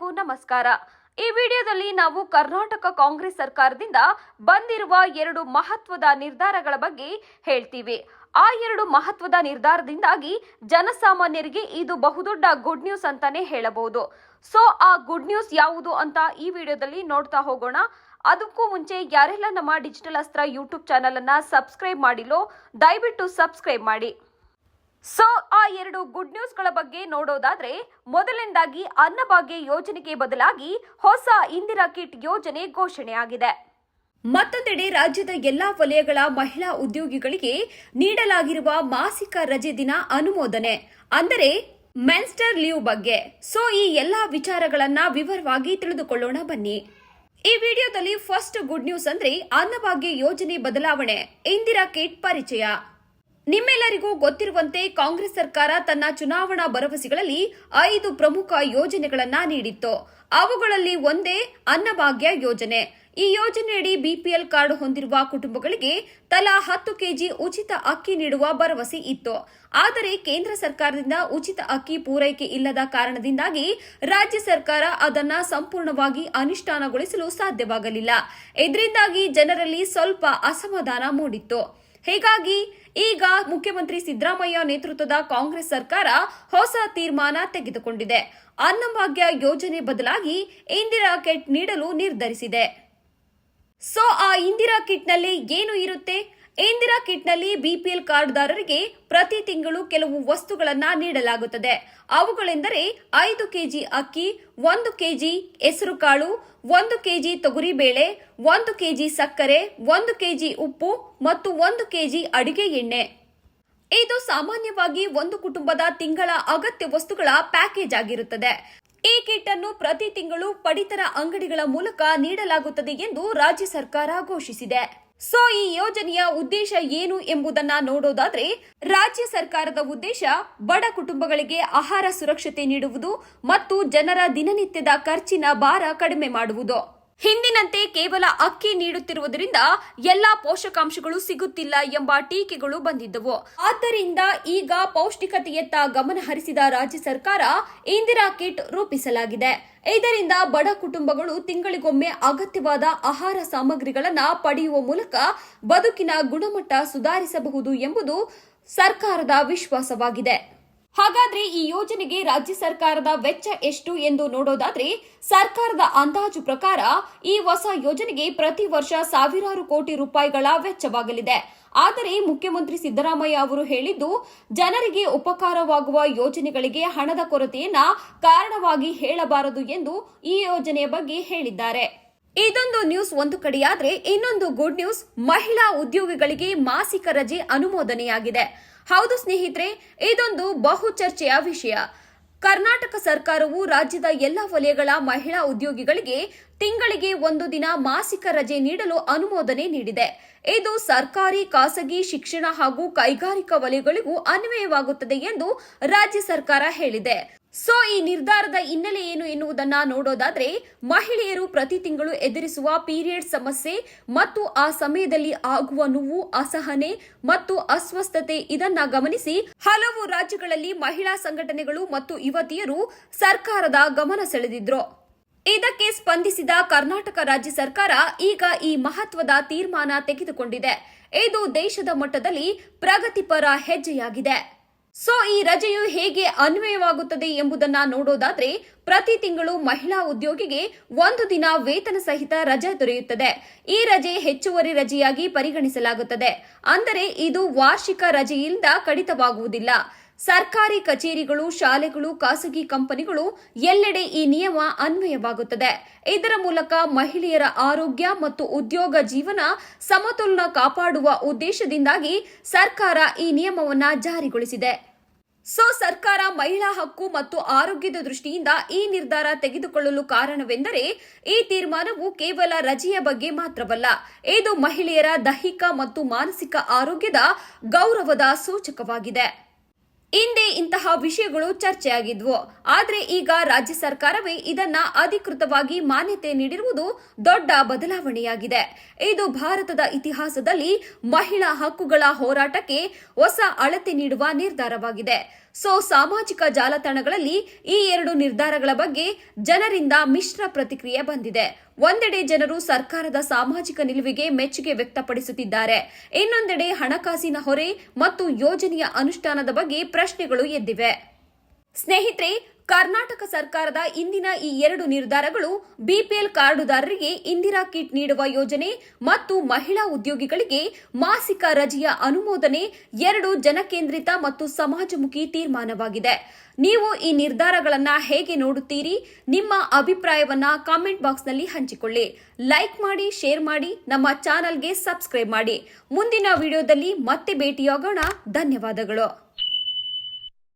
ಎಲ್ಲರಿಗೂ ನಮಸ್ಕಾರ. ಈ ವಿಡಿಯೋದಲ್ಲಿ ನಾವು ಕರ್ನಾಟಕ ಕಾಂಗ್ರೆಸ್ ಸರ್ಕಾರದಿಂದ ಬಂದಿರುವ 2 ಮಹತ್ವದ ನಿರ್ಧಾರಗಳ ಬಗ್ಗೆ ಹೇಳ್ತೀವಿ. ಆ 2 ಮಹತ್ವದ ನಿರ್ಧಾರದಿಂದಾಗಿ ಜನಸಾಮಾನ್ಯರಿಗೆ ಇದು ಬಹುದೊಡ್ಡ ಗುಡ್ ನ್ಯೂಸ್ ಅಂತಾನೆ ಹೇಳಬಹುದು. ಸೊ ಆ ಗುಡ್ ನ್ಯೂಸ್ ಯಾವುದು ಅಂತ ಈ ವಿಡಿಯೋದಲ್ಲಿ ನೋಡ್ತಾ ಹೋಗೋಣ. ಅದಕ್ಕೂ ಮುಂಚೆ ಯಾರೆಲ್ಲ ನಮ್ಮ ಡಿಜಿಟಲ್ ಅಸ್ತ್ರ ಯೂಟ್ಯೂಬ್ ಚಾನಲ್ ಅನ್ನ ಸಬ್ಸ್ಕ್ರೈಬ್ ಮಾಡಿಲ್ಲೋ ದಯವಿಟ್ಟು ಸಬ್ಸ್ಕ್ರೈಬ್ ಮಾಡಿ. ಸೊ ಆ 2 ಗುಡ್ ನ್ಯೂಸ್ಗಳ ಬಗ್ಗೆ ನೋಡೋದಾದ್ರೆ, ಮೊದಲನೇದಾಗಿ ಅನ್ನಭಾಗ್ಯ ಯೋಜನೆಗೆ ಬದಲಾಗಿ ಹೊಸ ಇಂದಿರಾ ಕಿಟ್ ಯೋಜನೆ ಘೋಷಣೆಯಾಗಿದೆ. ಮತ್ತೊಂದೆಡೆ ರಾಜ್ಯದ ಎಲ್ಲಾ ವಲಯಗಳ ಮಹಿಳಾ ಉದ್ಯೋಗಿಗಳಿಗೆ ನೀಡಲಾಗಿರುವ ಮಾಸಿಕ ರಜೆ ದಿನ ಅನುಮೋದನೆ, ಅಂದರೆ ಮೆನ್ಸ್ಟರ್ ಲೀವ್ ಬಗ್ಗೆ. ಸೊ ಈ ಎಲ್ಲಾ ವಿಚಾರಗಳನ್ನ ವಿವರವಾಗಿ ತಿಳಿದುಕೊಳ್ಳೋಣ ಬನ್ನಿ. ಈ ವಿಡಿಯೋದಲ್ಲಿ ಫಸ್ಟ್ ಗುಡ್ ನ್ಯೂಸ್ ಅಂದ್ರೆ ಅನ್ನಭಾಗ್ಯ ಯೋಜನೆ ಬದಲಾವಣೆ, ಇಂದಿರಾ ಕಿಟ್ ಪರಿಚಯ. ನಿಮ್ಮೆಲ್ಲರಿಗೂ ಗೊತ್ತಿರುವಂತೆ ಕಾಂಗ್ರೆಸ್ ಸರ್ಕಾರ ತನ್ನ ಚುನಾವಣಾ ಭರವಸೆಗಳಲ್ಲಿ 5 ಪ್ರಮುಖ ಯೋಜನೆಗಳನ್ನ ನೀಡಿತ್ತು. ಅವುಗಳಲ್ಲಿ ಒಂದೇ ಅನ್ನಭಾಗ್ಯ ಯೋಜನೆ. ಈ ಯೋಜನೆಯಡಿ ಬಿಪಿಎಲ್ ಕಾರ್ಡ್ ಹೊಂದಿರುವ ಕುಟುಂಬಗಳಿಗೆ ತಲಾ 10 ಕೆಜಿ ಉಚಿತ ಅಕ್ಕಿ ನೀಡುವ ಭರವಸೆ ಇತ್ತು. ಆದರೆ ಕೇಂದ್ರ ಸರ್ಕಾರದಿಂದ ಉಚಿತ ಅಕ್ಕಿ ಪೂರೈಕೆ ಇಲ್ಲದ ಕಾರಣದಿಂದಾಗಿ ರಾಜ್ಯ ಸರ್ಕಾರ ಅದನ್ನ ಸಂಪೂರ್ಣವಾಗಿ ಅನುಷ್ಠಾನಗೊಳಿಸಲು ಸಾಧ್ಯವಾಗಲಿಲ್ಲ. ಇದರಿಂದಾಗಿ ಜನರಲ್ಲಿ ಸ್ವಲ್ಪ ಅಸಮಾಧಾನ ಮೂಡಿತ್ತು. ಹೀಗಾಗಿ ಈಗ ಮುಖ್ಯಮಂತ್ರಿ ಸಿದ್ದರಾಮಯ್ಯ ನೇತೃತ್ವದ ಕಾಂಗ್ರೆಸ್ ಸರ್ಕಾರ ಹೊಸ ತೀರ್ಮಾನ ತೆಗೆದುಕೊಂಡಿದೆ. ಅನ್ನಭಾಗ್ಯ ಯೋಜನೆ ಬದಲಾಗಿ ಇಂದಿರಾ ಕಿಟ್ ನೀಡಲು ನಿರ್ಧರಿಸಿದೆ. ಸೊ ಆ ಇಂದಿರಾ ಕಿಟ್ನಲ್ಲಿ ಏನು ಇರುತ್ತೆ? ಇಂದಿರಾ ಕಿಟ್ನಲ್ಲಿ ಬಿಪಿಎಲ್ ಕಾರ್ಡ್ದಾರರಿಗೆ ಪ್ರತಿ ತಿಂಗಳು ಕೆಲವು ವಸ್ತುಗಳನ್ನು ನೀಡಲಾಗುತ್ತದೆ. ಅವುಗಳೆಂದರೆ 5 ಕೆಜಿ ಅಕ್ಕಿ, 1 ಕೆಜಿ ಹೆಸರುಕಾಳು, 1 ಕೆಜಿ ತೊಗರಿಬೇಳೆ, 1 ಕೆಜಿ ಸಕ್ಕರೆ, 1 ಕೆಜಿ ಉಪ್ಪು ಮತ್ತು 1 ಕೆಜಿ ಅಡುಗೆ ಎಣ್ಣೆ. ಇದು ಸಾಮಾನ್ಯವಾಗಿ ಒಂದು ಕುಟುಂಬದ ತಿಂಗಳ ಅಗತ್ಯ ವಸ್ತುಗಳ ಪ್ಯಾಕೇಜ್ ಆಗಿರುತ್ತದೆ. ಈ ಕಿಟ್ ಅನ್ನು ಪ್ರತಿ ತಿಂಗಳು ಪಡಿತರ ಅಂಗಡಿಗಳ ಮೂಲಕ ನೀಡಲಾಗುತ್ತದೆ ಎಂದು ರಾಜ್ಯ ಸರ್ಕಾರ ಘೋಷಿಸಿದೆ. ಸೊ ಈ ಯೋಜನೆಯ ಉದ್ದೇಶ ಏನು ಎಂಬುದನ್ನ ನೋಡೋದಾದ್ರೆ, ರಾಜ್ಯ ಸರ್ಕಾರದ ಉದ್ದೇಶ ಬಡ ಕುಟುಂಬಗಳಿಗೆ ಆಹಾರ ಸುರಕ್ಷತೆ ನೀಡುವುದು ಮತ್ತು ಜನರ ದಿನನಿತ್ಯದ ಖರ್ಚಿನ ಭಾರ ಕಡಿಮೆ ಮಾಡುವುದು. ಹಿಂದಿನಂತೆ ಕೇವಲ ಅಕ್ಕಿ ನೀಡುತ್ತಿರುವುದರಿಂದ ಎಲ್ಲಾ ಪೋಷಕಾಂಶಗಳು ಸಿಗುತ್ತಿಲ್ಲ ಎಂಬ ಟೀಕೆಗಳು ಬಂದಿದ್ದವು. ಆದ್ದರಿಂದ ಈಗ ಪೌಷ್ಟಿಕತೆಯತ್ತ ಗಮನ ಹರಿಸಿದ ರಾಜ್ಯ ಸರ್ಕಾರ ಇಂದಿರಾ ಕಿಟ್ ರೂಪಿಸಲಾಗಿದೆ. ಇದರಿಂದ ಬಡ ಕುಟುಂಬಗಳು ತಿಂಗಳಿಗೊಮ್ಮೆ ಅಗತ್ಯವಾದ ಆಹಾರ ಸಾಮಗ್ರಿಗಳನ್ನು ಪಡೆಯುವ ಮೂಲಕ ಬದುಕಿನ ಗುಣಮಟ್ಟ ಸುಧಾರಿಸಬಹುದು ಎಂಬುದು ಸರ್ಕಾರದ ವಿಶ್ವಾಸವಾಗಿದೆ. ಹಾಗಾದ್ರೆ ಈ ಯೋಜನೆಗೆ ರಾಜ್ಯ ಸರ್ಕಾರದ ವೆಚ್ಚ ಎಷ್ಟು ಎಂದು ನೋಡೋದಾದ್ರೆ, ಸರ್ಕಾರದ ಅಂದಾಜು ಪ್ರಕಾರ ಈ ಹೊಸ ಯೋಜನೆಗೆ ಪ್ರತಿ ವರ್ಷ ಸಾವಿರಾರು ಕೋಟಿ ರೂಪಾಯಿಗಳ ವೆಚ್ಚವಾಗಲಿದೆ. ಆದರೆ ಮುಖ್ಯಮಂತ್ರಿ ಸಿದ್ದರಾಮಯ್ಯ ಅವರು ಹೇಳಿದ್ದು, ಜನರಿಗೆ ಉಪಕಾರವಾಗುವ ಯೋಜನೆಗಳಿಗೆ ಹಣದ ಕೊರತೆಯನ್ನ ಕಾರಣವಾಗಿ ಹೇಳಬಾರದು ಎಂದು ಈ ಯೋಜನೆಯ ಬಗ್ಗೆ ಹೇಳಿದ್ದಾರೆ. ಇದೊಂದು ನ್ಯೂಸ್ ಒಂದು ಕಡೆಯಾದ್ರೆ, ಇನ್ನೊಂದು ಗುಡ್ ನ್ಯೂಸ್, ಮಹಿಳಾ ಉದ್ಯೋಗಿಗಳಿಗೆ ಮಾಸಿಕ ರಜೆ ಅನುಮೋದನೆಯಾಗಿದೆ. ಹೌದು ಸ್ನೇಹಿತರೆ, ಇದೊಂದು ಬಹು ಚರ್ಚೆಯ ವಿಷಯ. ಕರ್ನಾಟಕ ಸರ್ಕಾರವು ರಾಜ್ಯದ ಎಲ್ಲ ವಲಯಗಳ ಮಹಿಳಾ ಉದ್ಯೋಗಿಗಳಿಗೆ ತಿಂಗಳಿಗೆ 1 ದಿನ ಮಾಸಿಕ ರಜೆ ನೀಡಲು ಅನುಮೋದನೆ ನೀಡಿದೆ. ಇದು ಸರ್ಕಾರಿ, ಖಾಸಗಿ, ಶಿಕ್ಷಣ ಹಾಗೂ ಕೈಗಾರಿಕಾ ವಲಯಗಳಿಗೂ ಅನ್ವಯವಾಗುತ್ತದೆ ಎಂದು ರಾಜ್ಯ ಸರ್ಕಾರ ಹೇಳಿದೆ. ಸೊ ಈ ನಿರ್ಧಾರದ ಹಿನ್ನೆಲೆ ಏನು ಎನ್ನುವುದನ್ನ ನೋಡೋದಾದ್ರೆ, ಮಹಿಳೆಯರು ಪ್ರತಿ ತಿಂಗಳು ಎದುರಿಸುವ ಪೀರಿಯಡ್ ಸಮಸ್ಯೆ ಮತ್ತು ಆ ಸಮಯದಲ್ಲಿ ಆಗುವ ನೋವು, ಅಸಹನೆ ಮತ್ತು ಅಸ್ವಸ್ಥತೆ ಇದನ್ನ ಗಮನಿಸಿ ಹಲವು ರಾಜ್ಯಗಳಲ್ಲಿ ಮಹಿಳಾ ಸಂಘಟನೆಗಳು ಮತ್ತು ಯುವತಿಯರು ಸರ್ಕಾರದ ಗಮನ ಸೆಳೆದಿದ್ರು. ಇದಕ್ಕೆ ಸ್ಪಂದಿಸಿದ ಕರ್ನಾಟಕ ರಾಜ್ಯ ಸರ್ಕಾರ ಈಗ ಈ ಮಹತ್ವದ ತೀರ್ಮಾನ ತೆಗೆದುಕೊಂಡಿದೆ. ಇದು ದೇಶದ ಮಟ್ಟದಲ್ಲಿ ಪ್ರಗತಿಪರ ಹೆಜ್ಜೆಯಾಗಿದೆ. ಸೊ ಈ ರಜೆಯು ಹೇಗೆ ಅನ್ವಯವಾಗುತ್ತದೆ ಎಂಬುದನ್ನ ನೋಡೋದಾದ್ರೆ, ಪ್ರತಿ ತಿಂಗಳು ಮಹಿಳಾ ಉದ್ಯೋಗಿಗೆ 1 ದಿನ ವೇತನ ಸಹಿತ ರಜೆ ದೊರೆಯುತ್ತದೆ. ಈ ರಜೆ ಹೆಚ್ಚುವರಿ ರಜೆಯಾಗಿ ಪರಿಗಣಿಸಲಾಗುತ್ತದೆ. ಅಂದರೆ ಇದು ವಾರ್ಷಿಕ ರಜೆಯಿಂದ ಕಡಿತವಾಗುವುದಿಲ್ಲ. ಸರ್ಕಾರಿ ಕಚೇರಿಗಳು, ಶಾಲೆಗಳು, ಖಾಸಗಿ ಕಂಪನಿಗಳು ಎಲ್ಲೆಡೆ ಈ ನಿಯಮ ಅನ್ವಯವಾಗುತ್ತದೆ. ಇದರ ಮೂಲಕ ಮಹಿಳೆಯರ ಆರೋಗ್ಯ ಮತ್ತು ಉದ್ಯೋಗ ಜೀವನ ಸಮತೋಲನ ಕಾಪಾಡುವ ಉದ್ದೇಶದಿಂದಾಗಿ ಸರ್ಕಾರ ಈ ನಿಯಮವನ್ನು ಜಾರಿಗೊಳಿಸಿದೆ. ಸೊ ಸರ್ಕಾರ ಮಹಿಳಾ ಹಕ್ಕು ಮತ್ತು ಆರೋಗ್ಯದ ದೃಷ್ಟಿಯಿಂದ ಈ ನಿರ್ಧಾರ ತೆಗೆದುಕೊಳ್ಳಲು ಕಾರಣವೆಂದರೆ, ಈ ತೀರ್ಮಾನವು ಕೇವಲ ರಜೆಯ ಬಗ್ಗೆ ಮಾತ್ರವಲ್ಲ, ಇದು ಮಹಿಳೆಯರ ದೈಹಿಕ ಮತ್ತು ಮಾನಸಿಕ ಆರೋಗ್ಯದ ಗೌರವದ ಸೂಚಕವಾಗಿದೆ. ಹಿಂದೆ ಇಂತಹ ವಿಷಯಗಳು ಚರ್ಚೆಯಾಗಿದ್ವು. ಆದರೆ ಈಗ ರಾಜ್ಯ ಸರ್ಕಾರವೇ ಇದನ್ನ ಅಧಿಕೃತವಾಗಿ ಮಾನ್ಯತೆ ನೀಡಿರುವುದು ದೊಡ್ಡ ಬದಲಾವಣೆಯಾಗಿದೆ. ಇದು ಭಾರತದ ಇತಿಹಾಸದಲ್ಲಿ ಮಹಿಳಾ ಹಕ್ಕುಗಳ ಹೋರಾಟಕ್ಕೆ ಹೊಸ ಅಳತೆ ನೀಡುವ ನಿರ್ಧಾರವಾಗಿದೆ. ಸಾಮಾಜಿಕ ಜಾಲತಾಣಗಳಲ್ಲಿ ಈ ಎರಡು ನಿರ್ಧಾರಗಳ ಬಗ್ಗೆ ಜನರಿಂದ ಮಿಶ್ರ ಪ್ರತಿಕ್ರಿಯೆ ಬಂದಿದೆ. ಒಂದೆಡೆ ಜನರು ಸರ್ಕಾರದ ಸಾಮಾಜಿಕ ನಿಲುವಿಗೆ ಮೆಚ್ಚುಗೆ ವ್ಯಕ್ತಪಡಿಸುತ್ತಿದ್ದಾರೆ. ಇನ್ನೊಂದೆಡೆ ಹಣಕಾಸಿನ ಹೊರೆ ಮತ್ತು ಯೋಜನೆಯ ಅನುಷ್ಠಾನದ ಬಗ್ಗೆ ಪ್ರಶ್ನೆಗಳು ಎದ್ದಿವೆ. ಸ್ನೇಹಿತರೆ, ಕರ್ನಾಟಕ ಸರ್ಕಾರದ ಇಂದಿನ ಈ ಎರಡು ನಿರ್ಧಾರಗಳು ಬಿಪಿಎಲ್ ಕಾರ್ಡುದಾರರಿಗೆ ಇಂದಿರಾ ಕಿಟ್ ನೀಡುವ ಯೋಜನೆ ಮತ್ತು ಮಹಿಳಾ ಉದ್ಯೋಗಿಗಳಿಗೆ ಮಾಸಿಕ ರಜೆಯ ಅನುಮೋದನೆ ಎರಡು ಜನಕೇಂದ್ರಿತ ಮತ್ತು ಸಮಾಜಮುಖಿ ತೀರ್ಮಾನವಾಗಿದೆ. ನೀವು ಈ ನಿರ್ಧಾರಗಳನ್ನು ಹೇಗೆ ನೋಡುತ್ತೀರಿ? ನಿಮ್ಮ ಅಭಿಪ್ರಾಯವನ್ನ ಕಾಮೆಂಟ್ ಬಾಕ್ಸ್ನಲ್ಲಿ ಹಂಚಿಕೊಳ್ಳಿ. ಲೈಕ್ ಮಾಡಿ, ಶೇರ್ ಮಾಡಿ, ನಮ್ಮ ಚಾನೆಲ್ಗೆ ಸಬ್ಸ್ಕ್ರೈಬ್ ಮಾಡಿ. ಮುಂದಿನ ವಿಡಿಯೋದಲ್ಲಿ ಮತ್ತೆ ಭೇಟಿಯಾಗೋಣ. ಧನ್ಯವಾದಗಳು.